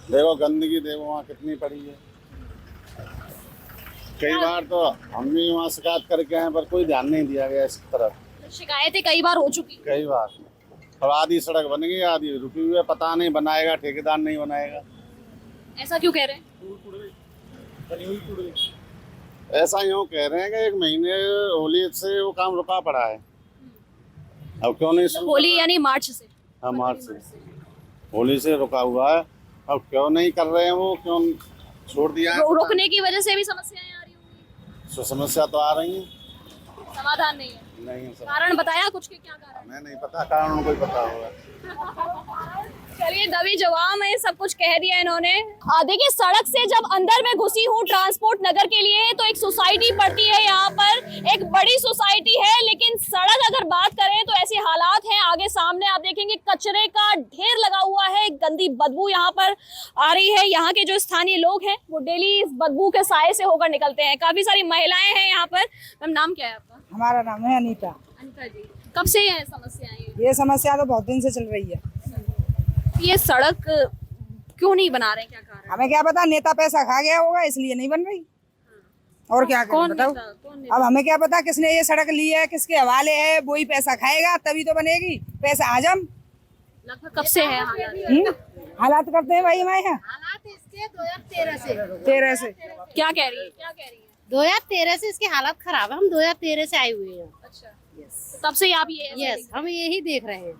Speaker 14: देखो गंदगी देखो वहाँ कितनी पड़ी है। कई बार तो हम भी वहाँ शिकायत करके आए पर कोई ध्यान नहीं दिया गया इस तरफ।
Speaker 6: शिकायतें कई बार हो चुकी,
Speaker 14: कई बार। और आधी सड़क बन गई, आधी रुकी हुई है, पता नहीं बनाएगा ठेकेदार नहीं बनाएगा।
Speaker 6: ऐसा क्यों कह रहे हैं?
Speaker 14: ऐसा यूँ कह रहे हैं कि 1 महीने होली से वो काम रुका पड़ा है। अब क्यों नहीं शुरू?
Speaker 6: होली यानी मार्च से?
Speaker 14: हाँ मार्च से, होली से रुका हुआ है। अब क्यों नहीं कर रहे हैं वो, क्यों छोड़ दिया है?
Speaker 6: रोकने की वजह से भी समस्याएं आ रही होंगी।
Speaker 14: तो समस्या तो आ रही है,
Speaker 6: समाधान नहीं है।
Speaker 14: नहीं
Speaker 6: कारण बताया कुछ के? क्या कारण?
Speaker 14: हमें नहीं पता, कारण उनको ही पता होगा।
Speaker 6: चलिए दबी जवाब में सब कुछ कह दिया इन्होंने। देखिए सड़क से जब अंदर में घुसी हूँ ट्रांसपोर्ट नगर के लिए तो एक सोसाइटी पड़ती है, यहाँ पर एक बड़ी सोसाइटी है, लेकिन सड़क अगर बात करें तो ऐसे हालात हैं। आगे सामने आप देखेंगे कचरे का ढेर लगा हुआ है, गंदी बदबू यहाँ पर आ रही है। यहाँ के जो स्थानीय लोग हैं वो डेली इस बदबू के साए से होकर निकलते हैं। काफी सारी महिलाएं हैं यहाँ पर। मैम नाम क्या है आपका?
Speaker 2: हमारा नाम है अनीता।
Speaker 6: अनीता जी, कब से ये समस्या
Speaker 2: ये समस्या तो बहुत दिन से चल रही है।
Speaker 6: ये सड़क क्यों नहीं बना रहे, क्या कारण?
Speaker 2: हमें क्या पता, नेता पैसा खा गया होगा इसलिए नहीं बन रही, और क्या करें बताओ। अब हमें क्या पता किसने ये सड़क ली है, किसके हवाले है, वो ही पैसा खाएगा तभी तो बनेगी। पैसा हजम
Speaker 6: लगभग कब से है
Speaker 2: हालात करते हैं भाई हमारे यहाँ।
Speaker 15: हालात इसके
Speaker 2: 13 से
Speaker 6: क्या कह रही है?
Speaker 15: 2013 से इसके हालात खराब है। हम 2013 से आए हुए हैं।
Speaker 6: अच्छा, तब से आप ये
Speaker 15: यस हम यही देख रहे हैं।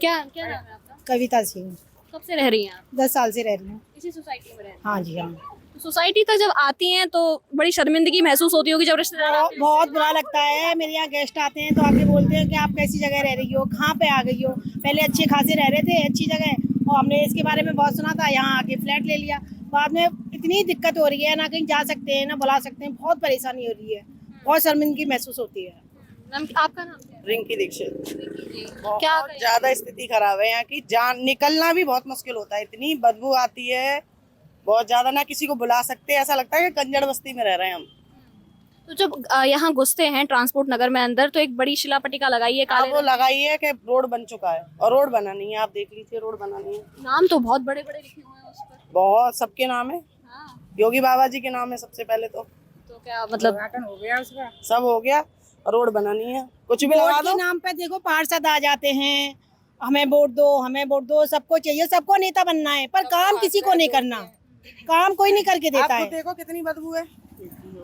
Speaker 6: क्या नाम है आपका?
Speaker 15: कविता सिंह।
Speaker 6: कब से रह रही हैं आप?
Speaker 15: 10 साल से रह रही हूँ
Speaker 6: इसी सोसाइटी में रह रही हैं?
Speaker 15: हाँ जी हाँ।
Speaker 6: तो सोसाइटी तक जब आती हैं तो बड़ी शर्मिंदगी महसूस होती होगी जब रिश्तेदार
Speaker 15: बहुत बुरा लगता है। मेरे यहाँ गेस्ट आते हैं तो आके बोलते हैं कि आप कैसी जगह रह रही हो, कहाँ पे आ गई हो। पहले अच्छे खासे रह रहे थे, अच्छी जगह, और हमने इसके बारे में बहुत सुना था, यहाँ आके फ्लैट ले लिया। बाद में इतनी दिक्कत हो रही है, ना कहीं जा सकते हैं ना बुला सकते हैं, बहुत परेशानी हो रही है, बहुत शर्मिंदगी महसूस होती है।
Speaker 6: आपका नाम क्या है?
Speaker 2: रिंकी दीक्षित।
Speaker 6: क्या
Speaker 2: बहुत ज्यादा स्थिति खराब है यहाँ की, जान निकलना भी बहुत मुश्किल होता है, इतनी बदबू आती है बहुत ज्यादा, ना किसी को बुला सकते, ऐसा लगता है कि कंजड़ बस्ती में रह रहे हैं हम।
Speaker 6: तो जब यहाँ घुसते हैं ट्रांसपोर्ट नगर में अंदर तो एक बड़ी शिलापट्टिका लगाई है,
Speaker 2: वो लगाई है कि रोड बन चुका है, और रोड बना नहीं है। आप देख लीजिए रोड बना नहीं है।
Speaker 6: नाम तो बहुत बड़े बड़े लिखे हुए हैं उस पर,
Speaker 2: बहुत सबके नाम है। योगी बाबा जी के नाम है सबसे पहले तो
Speaker 6: क्या मतलब
Speaker 2: हो गया उसका, सब हो गया, रोड बना नहीं है। कुछ भी लगा दो,
Speaker 15: नाम पे देखो पार्षद आ जाते हैं, हमें वोट दो, हमें वोट दो, सबको चाहिए, सबको नेता बनना है, पर काम किसी को नहीं करना, काम कोई नहीं करके देता है।
Speaker 2: देखो कितनी बदबू है,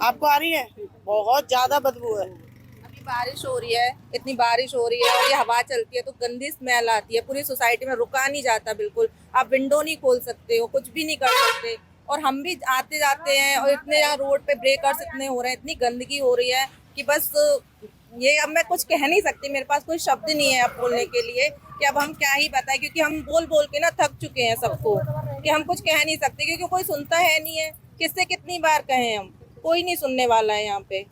Speaker 2: आपको आ रही है? बहुत ज्यादा बदबू है।
Speaker 16: अभी बारिश हो रही है, इतनी बारिश हो रही है और ये हवा चलती है तो गंदी स्मेल आती है। पूरी सोसाइटी में रुका नहीं जाता बिल्कुल। आप विंडो नहीं खोल सकते हो, कुछ भी नहीं कर सकते। और हम भी आते जाते हैं और इतने यहाँ रोड पे ब्रेकर्स इतने हो रहे हैं, इतनी गंदगी हो रही है कि बस ये अब मैं कुछ कह नहीं सकती, मेरे पास कोई शब्द नहीं है अब बोलने के लिए कि अब हम क्या ही बताएं, क्योंकि हम बोल बोल के ना थक चुके हैं सबको, कि हम कुछ कह नहीं सकते क्योंकि कोई सुनता है नहीं है। किससे कितनी बार कहें हम, कोई नहीं सुनने वाला है यहाँ पे।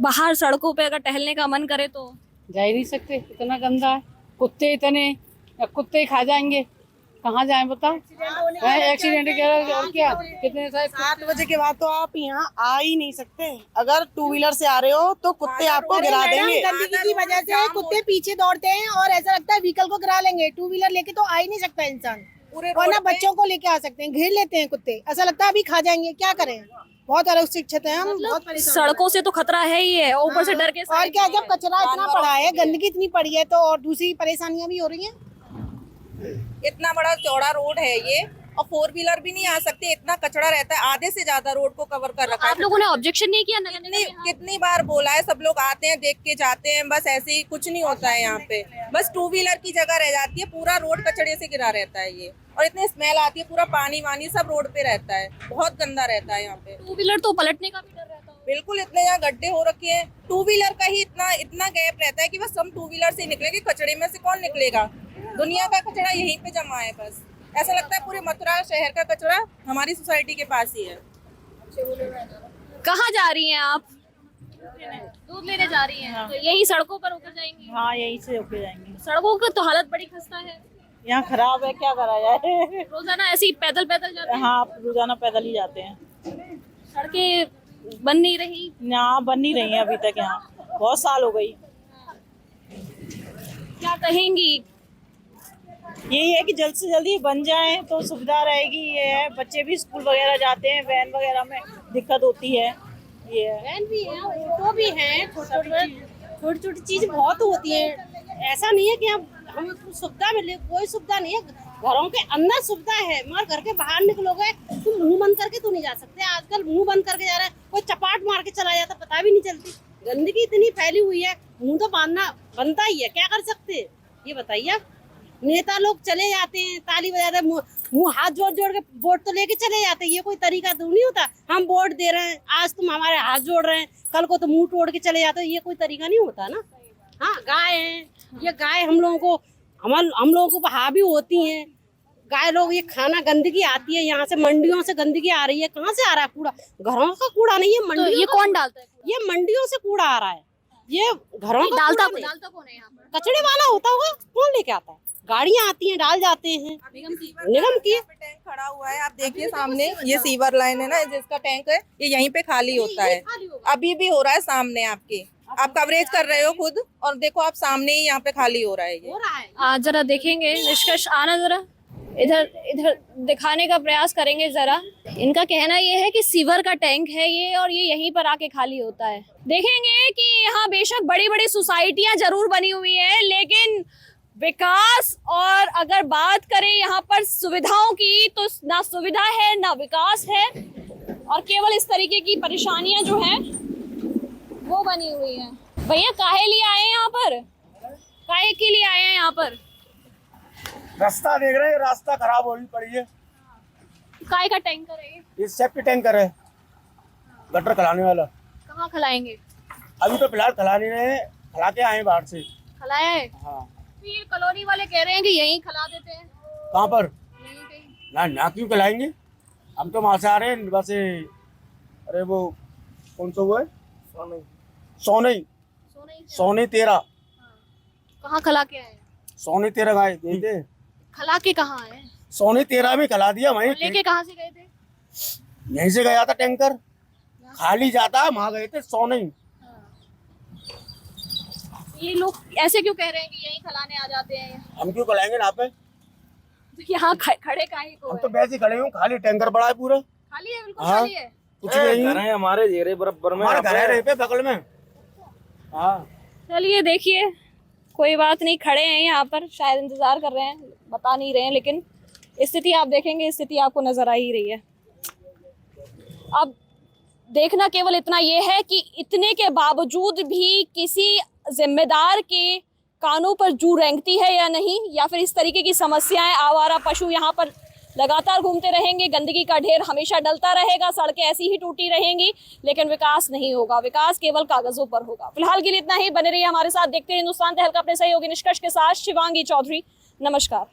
Speaker 6: बाहर सड़कों पे अगर टहलने का मन करे तो
Speaker 15: जा ही नहीं सकते, इतना गंदा है, कुत्ते इतने, कुत्ते खा जाएंगे, कहाँ जाएं बताओ। एक्सीडेंट और क्या, कितने
Speaker 2: 7 बजे के बाद तो आप यहाँ आ ही नहीं सकते। अगर 2 व्हीलर से आ रहे हो तो कुत्ते आपको गिरा देंगे।
Speaker 15: गंदगी की वजह से कुत्ते पीछे दौड़ते हैं और ऐसा लगता है व्हीकल को गिरा लेंगे। 2 व्हीलर लेके तो आ ही नहीं सकता इंसान, वरना बच्चों को लेके आ सकते हैं, घेर लेते हैं कुत्ते, ऐसा लगता है अभी खा जाएंगे, क्या करें। बहुत अलग शिक्षित है हम, बहुत परेशान।
Speaker 6: सड़कों से तो खतरा है ही है, ऊपर से डर के
Speaker 15: और क्या, जब कचरा इतना पड़ा है, गंदगी इतनी पड़ी है तो और दूसरी परेशानियां भी हो रही हैं।
Speaker 16: इतना बड़ा चौड़ा रोड है ये, और 4 व्हीलर भी नहीं आ सकते, इतना कचरा रहता है, आधे से ज्यादा रोड को कवर कर रखा है।
Speaker 6: आप लोगों ने ऑब्जेक्शन नहीं किया?
Speaker 16: कितनी बार बोला है, सब लोग आते हैं देख के जाते हैं, बस ऐसे ही, कुछ नहीं होता है यहाँ पे। बस 2 व्हीलर की जगह रह जाती है, पूरा रोड कचड़े से गिरा रहता है ये, और इतनी स्मेल आती है, पूरा पानी वानी सब रोड पे रहता है, बहुत गंदा रहता है यहाँ पे।
Speaker 6: 2 व्हीलर तो पलटने का भी डर रहता है।
Speaker 16: बिल्कुल, इतने यहाँ गड्ढे हो रखे हैं, 2 व्हीलर का ही इतना गैप रहता है कि बस हम 2 व्हीलर से निकलेंगे, कचड़े में से कौन निकलेगा। दुनिया का कचरा यहीं पे जमा है, बस ऐसा लगता है पूरे मथुरा शहर का कचरा हमारी सोसाइटी के पास ही है।
Speaker 6: कहाँ जा रही हैं आप? दूध लेने जा रही हैं? तो यही सड़कों पर होकर जाएंगी?
Speaker 17: हाँ, यहीं से होकर जाएंगे।
Speaker 6: सड़कों की तो हालत बड़ी खस्ता है,
Speaker 17: यहाँ खराब है, क्या करा जाए।
Speaker 6: रोजाना ऐसे ही पैदल जाते हैं?
Speaker 17: हाँ, रोजाना पैदल ही जाते हैं।
Speaker 6: सड़कें बन नहीं रही?
Speaker 17: यहाँ बन नहीं रही है अभी तक, यहाँ बहुत साल हो गई।
Speaker 6: क्या कहेंगी?
Speaker 17: यही है कि जल्द से जल्दी बन जाए तो सुविधा रहेगी। ये है, बच्चे भी स्कूल वगैरह जाते हैं, वैन वगैरह में दिक्कत होती है। ये है,
Speaker 15: वैन भी है, ऑटो भी है, छोटी छोटी चीज बहुत होती है। ऐसा नहीं है कि हम सुविधा मिले, कोई सुविधा नहीं है, घरों के अंदर सुविधा है, मगर घर के बाहर निकलोगे तुम मुंह बंद करके तो नहीं जा सकते। आजकल मुंह बंद करके जा रहा है, कोई चपाट मार के चला जाता पता भी नहीं चलती। गंदगी इतनी फैली हुई है, मुंह तो बांधना बनता ही है, क्या कर सकते ये बताइए। नेता लोग चले जाते हैं, ताली बजाते हैं, मुंह हाथ जोड़ जोड़ के वोट तो लेके चले जाते हैं। ये कोई तरीका तो नहीं होता, हम वोट दे रहे हैं, आज तुम हमारे हाथ जोड़ रहे हैं, कल को तो मुंह तोड़ के चले जाते हो, ये कोई तरीका नहीं होता ना। हाँ, गाय है, ये गाय हम लोगों को हम लोगों को हावी होती हैं। गाय लोग, ये खाना गंदगी आती है, यहाँ से मंडियों से गंदगी आ रही है। कहाँ से आ रहा है कूड़ा? घरों का कूड़ा नहीं है, मंडियों
Speaker 6: तो ये कौन डालता है?
Speaker 15: ये मंडियों से कूड़ा आ रहा है, ये घरों का
Speaker 6: डालता
Speaker 15: कूड़ा नहीं।
Speaker 6: कौन है यहाँ पर?
Speaker 15: कचड़े वाला होता होगा, कौन लेके आता है? गाड़ियाँ आती हैं, डाल जाते हैं निगम की।
Speaker 16: टैंक खड़ा हुआ है, आप देखिए सामने, ये सीवर लाइन है ना, जिसका टैंक है, ये यहीं पे खाली होता है। अभी भी हो रहा है सामने आपके, आप कवरेज कर रहे हो खुद, और देखो आप सामने ही यहाँ पे खाली हो रहा है ये।
Speaker 6: जरा देखेंगे निष्कर्ष, आना जरा इधर दिखाने का प्रयास करेंगे जरा। इनका कहना ये है कि सीवर का टैंक है ये, और ये यहीं पर आके खाली होता है। देखेंगे कि यहाँ बेशक बड़ी बड़ी सोसाइटियां जरूर बनी हुई है, लेकिन विकास, और अगर बात करें यहाँ पर सुविधाओं की, तो ना सुविधा है ना विकास है, और केवल इस तरीके की परेशानियां जो हैं वो बनी हुई हैं। भैया काहे लिए आए हैं यहाँ पर? काहे के लिए आए हैं यहाँ पर?
Speaker 10: रास्ता देख रहे हैं, रास्ता खराब हो पड़ी है।
Speaker 6: काय का टैंकर है
Speaker 10: ये सेफ्टी टैंकर है, गटर खिलाने वाला।
Speaker 6: कहाँ खिलाएंगे?
Speaker 10: अभी तो फिलहाल खिला नहीं रहे, खिला के आए बाहर से।
Speaker 6: खिलाया है?
Speaker 10: हाँ।
Speaker 6: फिर कॉलोनी वाले कह रहे हैं कि यहीं खिला देते हैं।
Speaker 10: कहाँ पर? ना क्यों खिलाएंगे, हम तो वहाँ से आ रहे हैं बस। अरे वो कौन सा वो है, सोनी 13।
Speaker 6: कहाँ खिला के आए?
Speaker 10: सोनी 13 गाय गई थे।
Speaker 6: खिला के कहाँ आए?
Speaker 10: सोनी 13 में खिला दिया वहीं।
Speaker 6: लेके कहाँ से गए थे?
Speaker 10: यहीं से गया था टैंकर, खाली जाता, वहाँ गए थे सोनी।
Speaker 6: ये लोग ऐसे क्यों कह रहे हैं कि यहीं खिलाने आ जाते हैं?
Speaker 10: हम क्यों खिलाएंगे यहाँ पे?
Speaker 6: यहाँ खड़े काहे को?
Speaker 10: हम तो वैसे खड़े हूँ, खाली टैंकर पड़ा है पूरा।
Speaker 6: खाली है, बिल्कुल
Speaker 10: हाँ,
Speaker 6: खाली है।
Speaker 10: कुछ नहीं
Speaker 7: घर है हमारे जेरे बराबर में,
Speaker 10: हमारे घर है पे बगल में। हाँ
Speaker 6: चलिए देखिए, कोई बात नहीं, खड़े हैं यहाँ पर, शायद इंतजार कर रहे हैं, बता नहीं रहे हैं, लेकिन स्थिति आप देखेंगे, स्थिति आपको नजर आ ही रही है। अब देखना केवल इतना ये है कि इतने के बावजूद भी किसी जिम्मेदार के कानों पर जू रेंगती है या नहीं, या फिर इस तरीके की समस्याएं, आवारा पशु यहाँ पर लगातार घूमते रहेंगे, गंदगी का ढेर हमेशा डलता रहेगा, सड़कें ऐसी ही टूटी रहेंगी, लेकिन विकास नहीं होगा। विकास केवल कागजों पर होगा। फिलहाल के लिए इतना ही। बने रहिए हमारे साथ, देखते रहिए हिंदुस्तान तहलका अपने सहयोगी निष्कर्ष के साथ। शिवांगी चौधरी, नमस्कार।